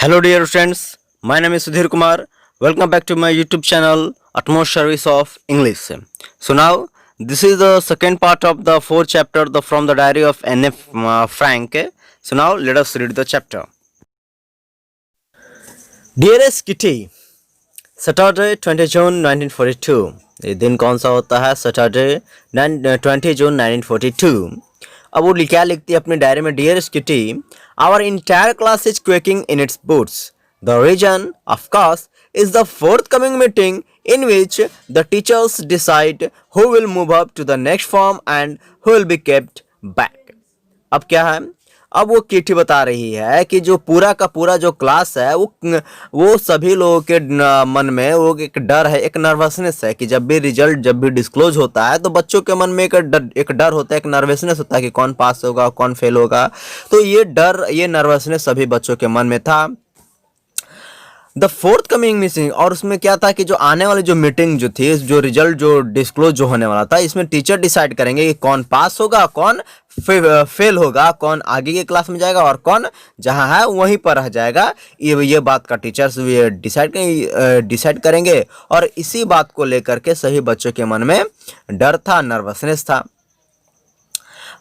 Hello dear friends, my name is Sudhir Kumar. Welcome back to my YouTube channel Utmost Service of English. So now this is the second part of the fourth chapter from the diary of N.F. Frank. So now let us read the chapter. Dearest Kitty, Saturday 20 June 1942. ये दिन कौन सा होता है? Saturday 20 June 1942. अब वो क्या लिखती है अपने डायरी में? Dearest Kitty, our entire class is quaking in its boots. The reason of course is the forthcoming meeting in which the teachers decide who will move up to the next form and who will be kept back. अब क्या है? अब वो kitty बता रही है कि जो पूरा का पूरा जो क्लास है वो सभी लोगों के मन में वो एक डर है, एक नर्वसनेस है कि जब भी रिजल्ट जब भी डिस्क्लोज होता है तो बच्चों के मन में एक डर होता है, एक नर्वसनेस होता है कि कौन पास होगा कौन फेल होगा. तो ये डर, ये नर्वसनेस सभी बच्चों के मन में था. द फोर्थ कमिंग मीटिंग, और उसमें क्या था कि जो आने वाली जो मीटिंग जो थी, जो रिजल्ट जो डिस्क्लोज जो होने वाला था, इसमें टीचर डिसाइड करेंगे कि कौन पास होगा कौन फेल होगा, कौन आगे के क्लास में जाएगा और कौन जहां है वहीं पर रह जाएगा. ये बात का टीचर्स डिसाइड करेंगे और इसी बात को लेकर के सभी बच्चों के मन में डर था, नर्वसनेस था.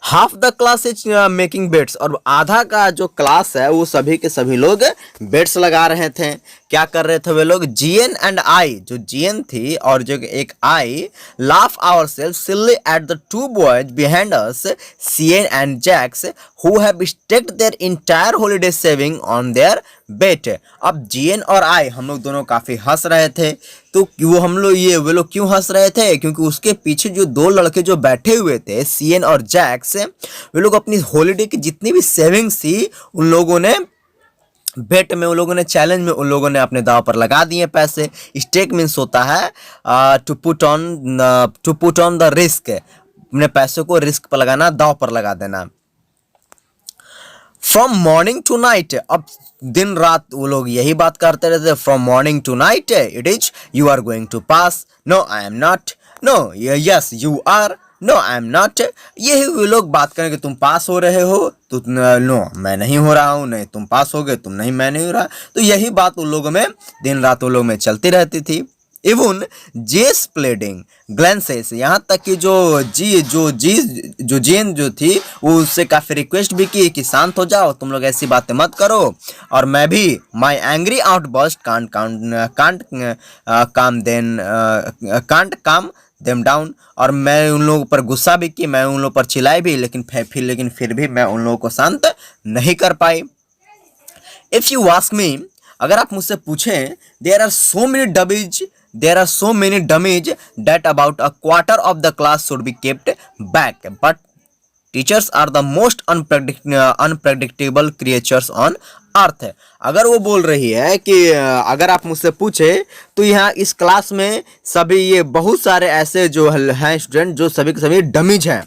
Half the class is making bets, और आधा का जो क्लास है वो सभी के सभी लोग बेट्स लगा रहे थे. क्या कर रहे थे वे लोग? जीएन एंड आई, जो जीएन थी और जो एक I, laugh our self silly at the two boys behind us, CN and Jacques, who have staked their entire holiday saving on their bet. अब जीएन और आई हम लोग दोनों काफी हंस रहे थे. तो वे लोग क्यों हंस रहे थे? क्योंकि उसके पीछे जो दो लड़के जो बैठे हुए थे, सीएन और जैक्स, वे लोग अपनी हॉलीडे की जितनी भी सेविंग्स थी उन लोगों ने बेट में, उन लोगों ने चैलेंज में उन लोगों ने अपने दाव पर लगा दिए पैसे. स्टेक मीन्स होता है to put on the risk, अपने पैसों को रिस्क पर लगाना, दाव पर लगा देना. फ्रॉम मॉर्निंग टू नाइट, अब दिन रात वो लोग यही बात करते रहते. From morning to night it is you are going to pass, no I am not, no yes you are, no I am not. यही वो लोग बात करें कि तुम पास हो रहे हो, तो नो मैं नहीं हो रहा हूँ, नहीं तुम पास हो गए, तुम नहीं मैं नहीं हो रहा. तो यही बात उन लोगों में दिन रात उन लोगों में चलती रहती थी. इवन जेस प्लेडिंग ग्लैंसेस, यहाँ तक कि जो जेन जो थी वो उससे काफ़ी रिक्वेस्ट भी की कि शांत हो जाओ, तुम लोग ऐसी बातें मत करो. और मैं भी my angry outburst can't calm them down, और मैं उन लोगों पर गुस्सा भी की, मैं उन लोगों पर चिल्लाई भी, लेकिन फिर भी मैं उन लोगों को शांत नहीं कर पाई. इफ़ यू आस्क मी, अगर आप मुझसे पूछें, there are so many dummies that about a quarter of the class should be kept back, but teachers are the most unpredictable creatures on earth. अगर वो बोल रही है कि अगर आप मुझसे पूछे तो यहाँ इस क्लास में सभी ये बहुत सारे ऐसे जो हैं स्टूडेंट जो सभी के सभी डमीज हैं.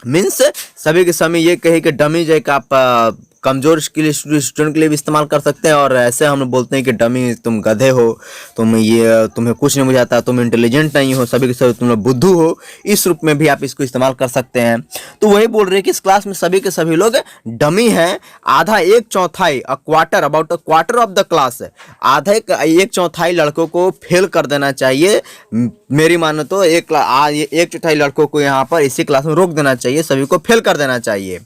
मीन्स सभी के सभी ये कहे कि डमीज एक आप कमज़ोर के लिए स्टूडेंट के लिए भी इस्तेमाल कर सकते हैं, और ऐसे हम लोग बोलते हैं कि डमी तुम गधे हो, तुम्हें कुछ नहीं बुझाता, तुम इंटेलिजेंट नहीं हो, सभी के सभी तुम लोग बुद्धू हो. इस रूप में भी आप इसको इस्तेमाल कर सकते हैं. तो वही बोल रहे हैं कि इस क्लास में सभी के सभी लोग डमी हैं. आधा, एक चौथाई, about a quarter of the class, आधे एक चौथाई लड़कों को फेल कर देना चाहिए. मेरी मानो तो एक चौथाई लड़कों को यहाँ पर इसी क्लास में रोक देना चाहिए, सभी को फेल कर देना चाहिए.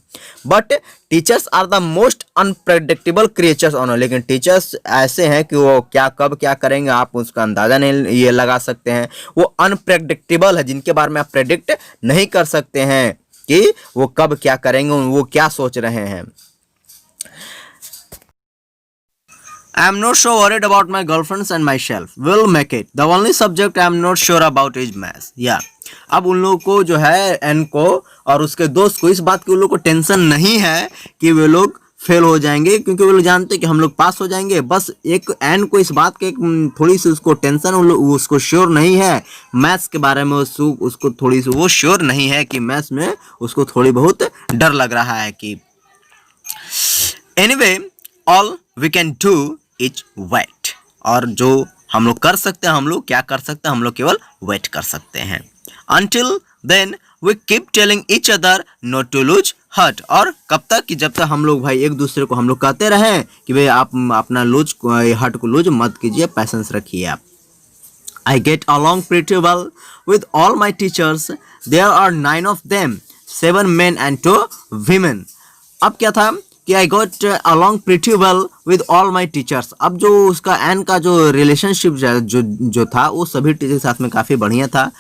But teachers are the most unpredictable creatures on, लेकिन टीचर्स ऐसे हैं कि वो कब क्या करेंगे आप उसका अंदाजा नहीं ये लगा सकते हैं. वो अनप्रेडिक्टेबल है, जिनके बारे में आप प्रेडिक्ट नहीं कर सकते हैं कि वो कब क्या करेंगे, वो क्या सोच रहे हैं. I am not so worried about my girlfriends and myself. We'll make it. The only subject I am not sure about is math. Yeah. अब उन लोगों को जो है एन को और उसके दोस्त को इस बात की उन लोगों को टेंशन नहीं है कि वे लोग फेल हो जाएंगे, क्योंकि वो लोग जानते हैं कि हम लोग पास हो जाएंगे. बस एक एन को इस बात के थोड़ी सी उसको टेंशन, उसको श्योर नहीं है मैथ्स के बारे में, उसको थोड़ी सी वो श्योर नहीं है कि मैथ्स में उसको थोड़ी बहुत डर लग रहा है कि. Anyway, all we can do is wait, और जो हम लोग कर सकते हैं, हम लोग क्या कर सकते हैं, हम लोग केवल वेट कर सकते हैं. Until then we keep telling each other not to lose hurt, और कब तक कि जब तक हम लोग भाई एक दूसरे को हम लोग कहते रहें कि भाई आप अपना लूज हर्ट को लूज मत कीजिए, पैसेंस रखिए आप। I get along pretty well with all my teachers. There are 9 of them, 7 men and 2 women. अब क्या था कि I got along pretty well with all my teachers. अब जो उसका एन का जो रिलेशनशिप जो था वो सभी टीचर के साथ में काफ़ी बढ़िया था।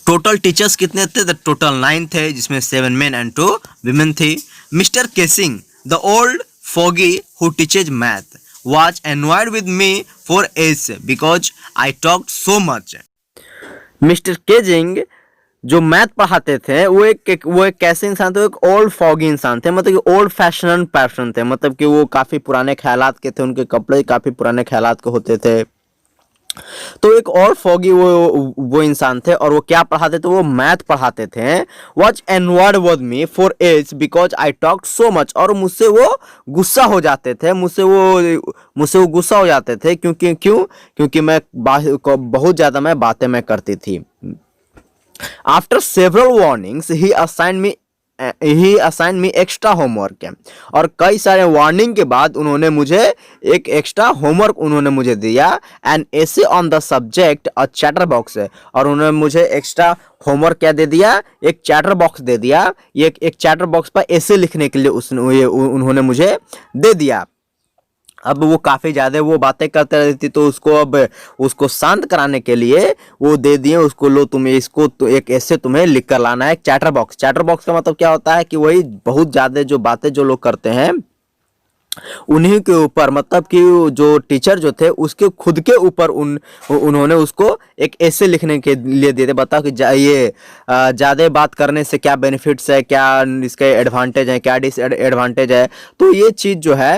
टोटल टीचर्स कितने थे? द टोटल 9 थे, जिसमें 7 मेन एंड 2 विमेन थी। Mister casing, the old foggy who teaches math, was annoyed with me for ages because I talked so much. Mister Keesing जो मैथ पढ़ाते थे वो एक कैसे इंसान थे? एक ओल्ड फॉगी इंसान थे, मतलब कि ओल्ड फैशन पर्सन थे, मतलब कि वो काफ़ी पुराने ख्यालात के थे, उनके कपड़े काफ़ी पुराने ख्यालात के होते थे। तो एक और फॉगी वो इंसान थे, और वो क्या पढ़ाते थे? वो मैथ पढ़ाते थे। Watch onward with me for age because I talk so much, और मुझसे वो गुस्सा हो जाते थे, मुझसे वो गुस्सा हो जाते थे क्योंकि मैं बहुत ज़्यादा मैं बातें मैं करती थी। आफ्टर सेवरल वार्निंग्स ही असाइन मी एक्स्ट्रा होमवर्क, और कई सारे वार्निंग के बाद उन्होंने मुझे एक एक्स्ट्रा होमवर्क उन्होंने मुझे दिया। An essay on the subject a chatter box, और उन्होंने मुझे एक्स्ट्रा होमवर्क क्या दे दिया? एक चैटर बॉक्स दे दिया। ये एक चैटर बॉक्स पर एसे लिखने के लिए उन्होंने मुझे दे दिया। अब वो काफ़ी ज़्यादा वो बातें करते रहती, तो उसको शांत कराने के लिए वो दे दिए उसको, लो तुम्हें इसको तो एक ऐसे तुम्हें लिख कर लाना है, चैटर बॉक्स। चैटर बॉक्स का मतलब क्या होता है कि वही बहुत ज़्यादा जो बातें जो लोग करते हैं उन्हीं के ऊपर, मतलब कि जो टीचर जो थे उसके खुद के ऊपर उन्होंने उसको एक ऐसे लिखने के लिए दे दे। बताओ कि ये ज़्यादा बात करने से क्या बेनिफिट्स है, क्या इसके एडवांटेज है, क्या डिसएडवांटेज है। तो ये चीज़ जो है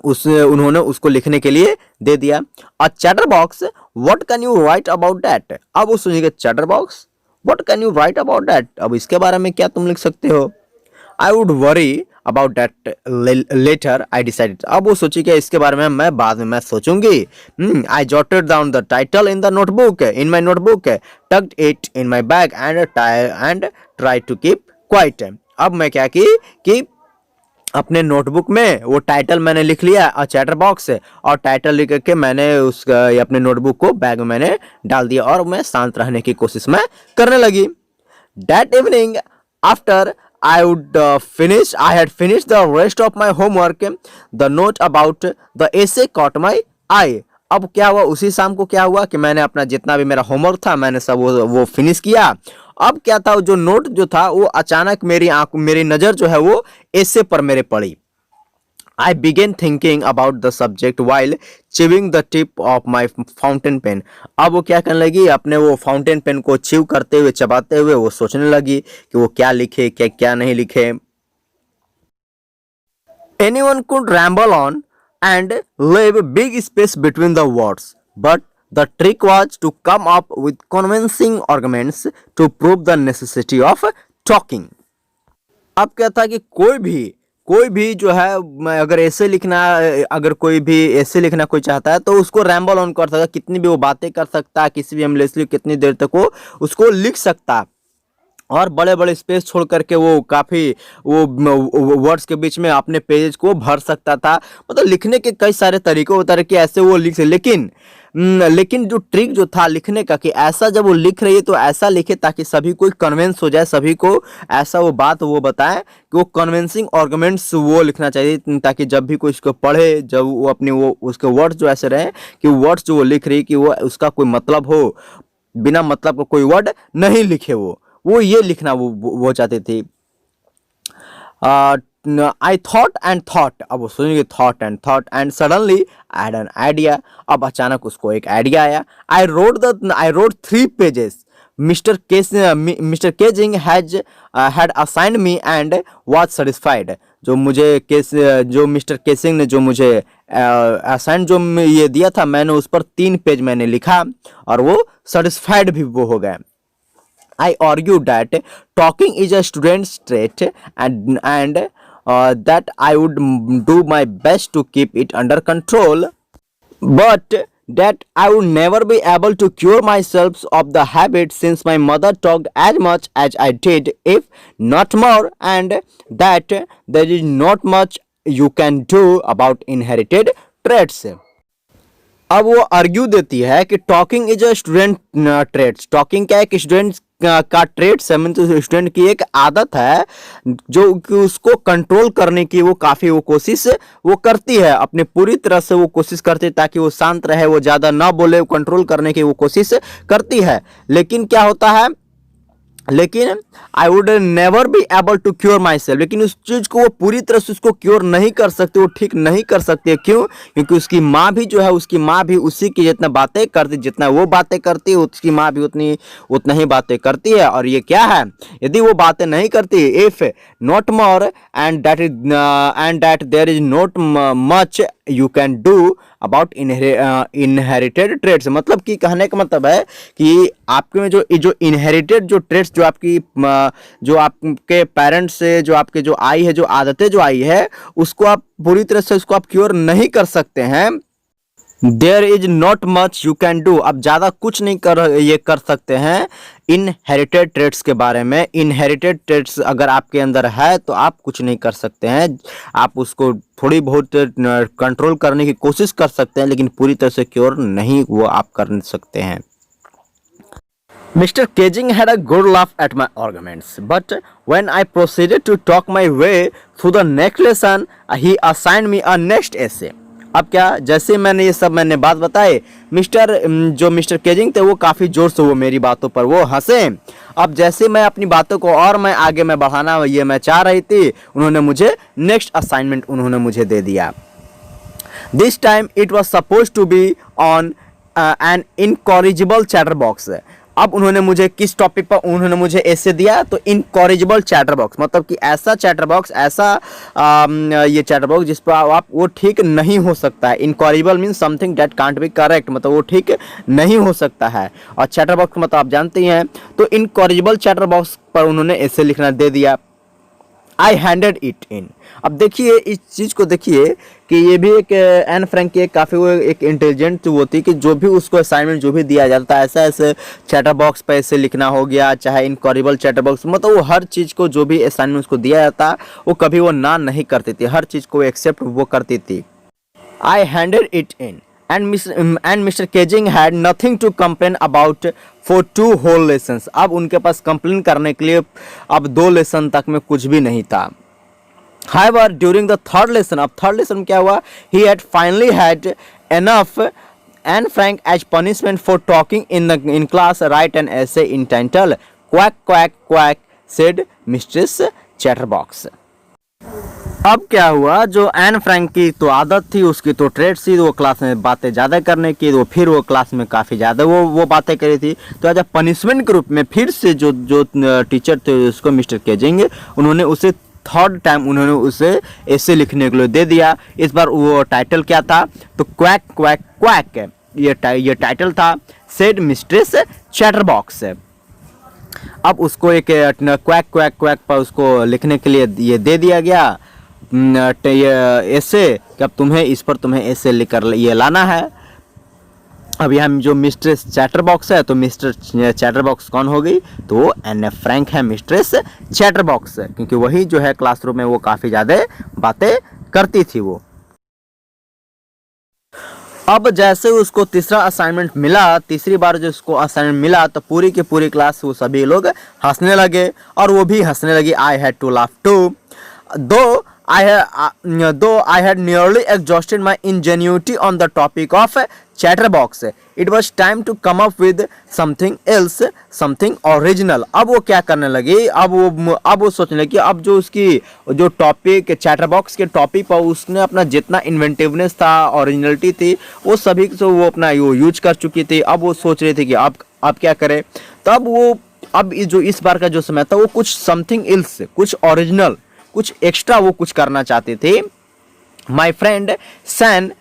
उन्होंने उसको लिखने के लिए दे दिया। A chatterbox, what can you write about that? अब वो सुनिएगा, chatterbox, what can you write about that? अब इसके बारे में क्या तुम लिख सकते हो? I would worry about that later, I decided. अब वो सोची कि इसके बारे में मैं बाद में मैं सोचूंगी। I jotted down the title in the notebook, in my notebook, tucked it in my bag and try to keep quiet. अब मैं क्या कि अपने नोटबुक में वो टाइटल मैंने लिख लिया चैटर बॉक्स से, और टाइटल लिख के मैंने अपने नोटबुक को बैग में मैंने डाल दिया, और मैं शांत रहने की कोशिश मैं करने लगी। That evening, after I had finished the rest of my homework, the note about the essay caught my eye. अब क्या हुआ? उसी शाम को क्या हुआ कि मैंने अपना जितना भी मेरा होमवर्क था मैंने सब वो फिनिश किया। अब क्या था, जो नोट जो था वो अचानक मेरी नज़र जो है वो ऐसे पर मेरे पड़ी। I began thinking about the subject while chewing the tip of my fountain pen. अब वो क्या करने लगी? अपने वो फाउंटेन पेन को च्यू करते हुए, चबाते हुए वो सोचने लगी कि वो क्या लिखे, क्या नहीं लिखे। Anyone could ramble on and leave big space between the words, but the trick was to come up with convincing arguments to prove the necessity of talking. अब क्या था कि कोई भी जो है, अगर कोई भी ऐसे लिखना कोई चाहता है तो उसको रैम्बल ऑन कर सकता है, कितनी भी वो बातें कर सकता है, किसी भी एमलेसली कितनी देर तक वो उसको लिख सकता, और बड़े बड़े स्पेस छोड़ करके वो काफ़ी वो वर्ड्स के बीच में अपने पेज को भर सकता था। मतलब लिखने के कई सारे तरीके होता है कि ऐसे वो लिख, लेकिन जो ट्रिक जो था लिखने का कि ऐसा जब वो लिख रही है तो ऐसा लिखे ताकि सभी कोई कन्विंस हो जाए, सभी को ऐसा वो बात वो बताएं कि वो कन्विंसिंग आर्गुमेंट्स वो लिखना चाहिए, ताकि जब भी कोई इसको पढ़े, जब वो अपनी वो उसके वर्ड्स जो ऐसे रहे कि वर्ड्स जो वो लिख रही कि वो उसका कोई मतलब हो, बिना मतलब का कोई वर्ड नहीं लिखे। वो ये लिखना वो चाहती थी। आई थॉट एंड थॉट, अब वो सुनेंगे, thought and suddenly I had an idea. अब अचानक उसको एक आइडिया आया। I wrote 3 pages mister Kejing had assigned me and was satisfied. जो मिस्टर केसिंग ने जो मुझे असाइन जो ये दिया था, मैंने उस पर 3 पेज मैंने लिखा और वो सेटिस्फाइड भी वो हो गए। I argued that talking is a student's trait and that I would do my best to keep it under control. But that I would never be able to cure myself of the habit since my mother talked as much as I did, if not more, and that there is not much you can do about inherited traits. अब वो argue देती है कि talking is a student trades. Talking क्या है कि student का trades है, मतलब स्टूडेंट की एक आदत है जो कि उसको कंट्रोल करने की वो काफ़ी वो कोशिश वो करती है, अपने पूरी तरह से वो कोशिश करती है ताकि वो शांत रहे, वो ज़्यादा ना बोले, वो कंट्रोल करने की वो कोशिश करती है। लेकिन क्या होता है, लेकिन I would never be able to cure my self, लेकिन उस चीज़ को वो पूरी तरह से उसको क्योर नहीं कर सकते, वो ठीक नहीं कर सकते। क्यों? क्योंकि उसकी माँ भी जो है, उसकी माँ भी उसी की जितना बातें करती, जितना वो बातें करती है उसकी माँ भी उतना ही बातें करती है। और ये क्या है, यदि वो बातें नहीं करती, if not more and that there is not much you can do about inherited trades, मतलब कि कहने का मतलब है कि आपके में जो इनहेरिटेड जो ट्रेड्स जो आपके पेरेंट्स से जो आपके जो आई है, जो आदतें जो आई है, उसको आप पूरी तरह से उसको आप क्योर नहीं कर सकते हैं। There is not much you can do, अब ज़्यादा कुछ नहीं कर सकते हैं इनहेरिटेड ट्रेड्स के बारे में। इनहेरिटेड ट्रेड्स अगर आपके अंदर है तो आप कुछ नहीं कर सकते हैं, आप उसको थोड़ी बहुत कंट्रोल करने की कोशिश कर सकते हैं, लेकिन पूरी तरह से क्योर नहीं वो आप कर सकते हैं। Mr. Kejing had a good laugh at my arguments, but when I proceeded to talk my way through the next lesson, he assigned me a next essay. अब क्या, जैसे मैंने ये सब बात बताई, मिस्टर केजिंग थे वो काफ़ी ज़ोर से वो मेरी बातों पर वो हंसे। अब जैसे मैं अपनी बातों को और मैं आगे मैं बढ़ाना ये मैं चाह रही थी, उन्होंने मुझे नेक्स्ट असाइनमेंट उन्होंने मुझे दे दिया। This time it was suppose to be on an incorrigible chatterbox. अब उन्होंने मुझे किस टॉपिक पर उन्होंने मुझे ऐसे दिया, तो इनकॉरिजिबल चैटर बॉक्स, मतलब कि ऐसा चैटर बॉक्स, ऐसा ये चैटर बॉक्स जिस पर आप वो ठीक नहीं हो सकता है। Incorrigible means something that can't be correct, मतलब वो ठीक नहीं हो सकता है। और चैटर बॉक्स मतलब आप जानते हैं, तो इनकॉरिजिबल चैटर बॉक्स पर उन्होंने ऐसे लिखना दे दिया। आई हैंडेड इट इन। अब देखिए इस चीज़ को देखिए कि ये भी एक एन फ्रैंक की काफ़ी वो एक इंटेलिजेंट वो थी कि जो भी उसको असाइनमेंट जो भी दिया जाता है ऐसा ऐसे चैटर बॉक्स पे ऐसे लिखना हो गया, चाहे इनकॉरिबल चैटर बॉक्स, मतलब वो हर चीज़ को जो भी असाइनमेंट उसको दिया जाता वो कभी वो ना नहीं करती थी, हर चीज़ को एक्सेप्ट वो करती थी। I handed it in and Mr. Kejing had nothing to complain about for 2 whole lessons. अब उनके पास कंप्लेन करने के लिए अब 2 लेसन तक में कुछ भी नहीं था। However, during the third lesson, अब थर्ड लेसन क्या हुआ, he had finally had enough and Frank as punishment for talking in class write an essay entitled quack quack quack said Mistress Chatterbox. अब क्या हुआ, जो एन फ्रैंक की तो आदत थी, उसकी तो ट्रेड्स थी, वो क्लास में बातें ज़्यादा करने की, वो फिर वो क्लास में काफ़ी ज़्यादा वो बातें करी थी। तो एज अ पनिशमेंट के रूप में फिर से जो टीचर थे उसको मिस्टर केजिंग, उन्होंने उसे थर्ड टाइम उन्होंने उसे ऐसे लिखने के लिए दे दिया। इस बार वो टाइटल क्या था, तो क्वैक क्वैक क्वैक ये टाइटल था, सेड मिस्ट्रेस चैटरबॉक्स। अब उसको एक क्वैक क्वैक क्वैक पर उसको लिखने के लिए ये दे दिया गया ऐसे कि अब तुम्हें इस पर तुम्हें ऐसे लिखकर ये लाना है। अब यहाँ जो मिस्ट्रेस चैटरबॉक्स है, तो मिस्टर चैटरबॉक्स कौन हो गई, तो वो एन फ्रैंक है मिस्ट्रेस चैटरबॉक्स, क्योंकि वही जो है क्लासरूम में वो काफ़ी ज़्यादा बातें करती थी वो। अब जैसे उसको तीसरा असाइनमेंट मिला, तीसरी बार जो उसको असाइनमेंट मिला, तो पूरी की पूरी क्लास वो सभी लोग हंसने लगे और वो भी हंसने लगी। I had to laugh too, though I had nearly exhausted my ingenuity on the topic of chatterbox. It was time to come up with something else, something original. अब वो क्या करने लगी, अब वो सोचने लगी, अब जो उसकी जो टॉपिक चैटरबॉक्स के टॉपिक पर उसने अपना जितना इन्वेंटिवनेस था, ओरिजिनलिटी थी, वो सभी को वो अपना वो यूज कर चुकी थी। अब वो सोच रही थी कि अब क्या करे। तो अब जो इस बार का जो समय था वो कुछ समथिंग एल्स, कुछ ओरिजिनल, कुछ एक्स्ट्रा वो कुछ करना चाहते थे। माई फ्रेंड सैन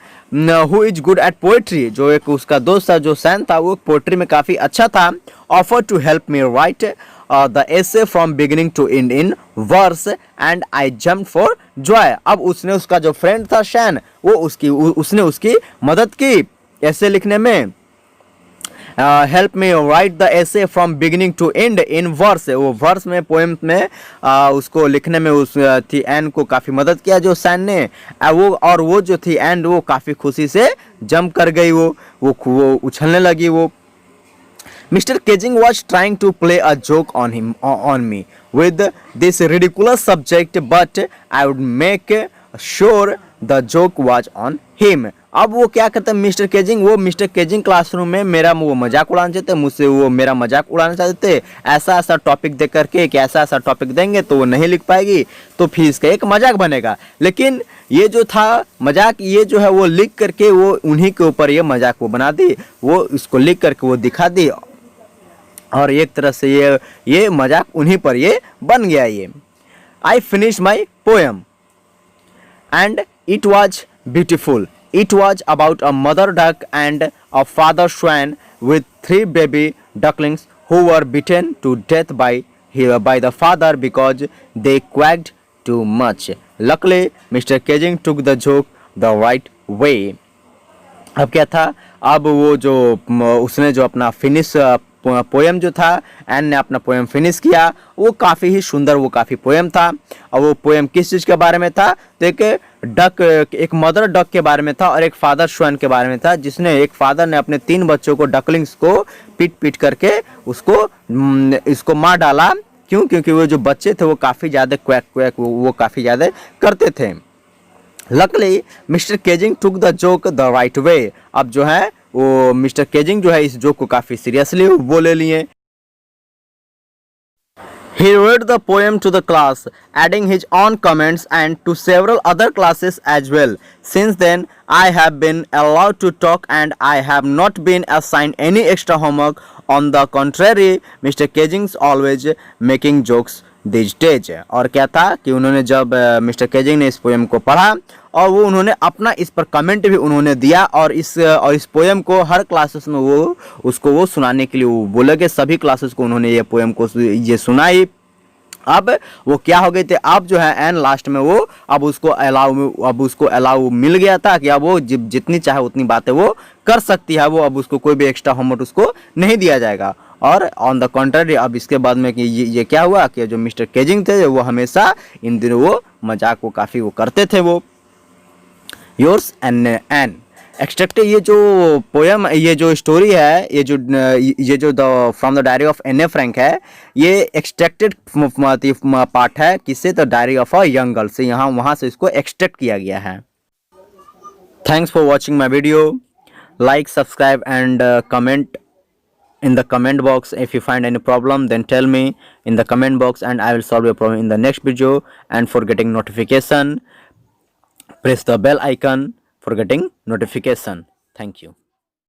who is good at poetry, जो एक उसका दोस्त था जो सैन था, वो पोएट्री में काफ़ी अच्छा था, offer to help me write the essay from beginning to end in verse and I jump for joy. अब उसका जो फ्रेंड था सैन, उसने उसकी मदद की ऐसे लिखने में help me write the essay from beginning to end in verse. वो वर्स में पोएम में उसको लिखने में उस थी एन को काफ़ी मदद किया जो सैन ने। वो और वो जो थी एंड वो काफ़ी खुशी से जंप कर गई, वो उछलने लगी। वो mister Kejing was trying to play a joke on me with this ridiculous subject but I would make sure the joke was on him. अब वो क्या करते हैं मिस्टर केजिंग क्लासरूम में मेरा वो मजाक उड़ाना चाहते, मुझसे वो मेरा मजाक उड़ाना चाहते थे। ऐसा टॉपिक दे करके कि ऐसा टॉपिक देंगे तो वो नहीं लिख पाएगी, तो फिर इसका एक मजाक बनेगा। लेकिन ये जो था मजाक, ये जो है वो लिख करके वो उन्हीं के ऊपर ये मजाक वो बना दी, वो इसको लिख करके वो दिखा दी और एक तरह से ये मजाक उन्हीं पर ये बन गया। ये I finish my poem and it was beautiful. It was about a mother duck and a father swan with 3 baby ducklings who were beaten to death by the father because they quacked too much. Luckily, Mr. Keijing took the joke the right way. अब क्या था, अब वो जो उसने जो अपना finish poem जो था, एन ने अपना पोएम फिनिश किया, वो काफ़ी ही सुंदर, वो काफ़ी पोएम था। और वो पोएम किस चीज़ के बारे में था, तो एक मदर डक के बारे में था और एक फादर स्वैन के बारे में था, जिसने एक फादर ने अपने 3 बच्चों को डकलिंग्स को पीट करके इसको मार डाला। क्यों? क्योंकि वो जो बच्चे थे वो काफ़ी ज़्यादा क्वैक वो काफ़ी ज़्यादा करते थे। Luckily mister Kejing took the joke the right way. अब जो है वो मिस्टर केजिंग जो है इस जोक को काफ़ी सीरियसली वो ले लिए। He read the poem to the class, adding his own comments and to several other classes as well. Since then, I have been allowed to talk and I have not been assigned any extra homework. On the contrary, Mr. Keijing's always making jokes these days. और क्या था कि उन्होंने जब mister केजिंग ने इस poem को पढ़ा और वो उन्होंने अपना इस पर कमेंट भी उन्होंने दिया और इस पोएम को हर क्लासेस में वो सुनाने के लिए वो बोले कि सभी क्लासेस को उन्होंने ये पोएम को ये सुनाई। अब वो क्या हो गए थे, अब जो है एन लास्ट में वो अब उसको अलाउ मिल गया था कि अब वो जितनी चाहे उतनी बातें वो कर सकती है। वो अब उसको कोई भी एक्स्ट्रा होमवर्क उसको नहीं दिया जाएगा। और ऑन द कॉन्ट्ररी अब इसके बाद में कि ये क्या हुआ कि जो मिस्टर केजिंग थे वो हमेशा इन दिनों वो मजाक वो काफ़ी वो करते थे। वो योर्स एन एक्सट्रैक्टेड, ये जो पोएम, ये जो स्टोरी है, ये जो the from the diary of Anne a Frank है, ये एक्सट्रैक्टेड पार्ट है किससे, तो diary of a young girl से, वहाँ से इसको एक्सट्रैक्ट किया गया है। Thanks for watching my video. Like, subscribe and comment in the comment box. If you find any problem, then tell me in the comment box and I will solve your problem in the next video. And for getting notification, press the bell icon for getting notification. Thank you.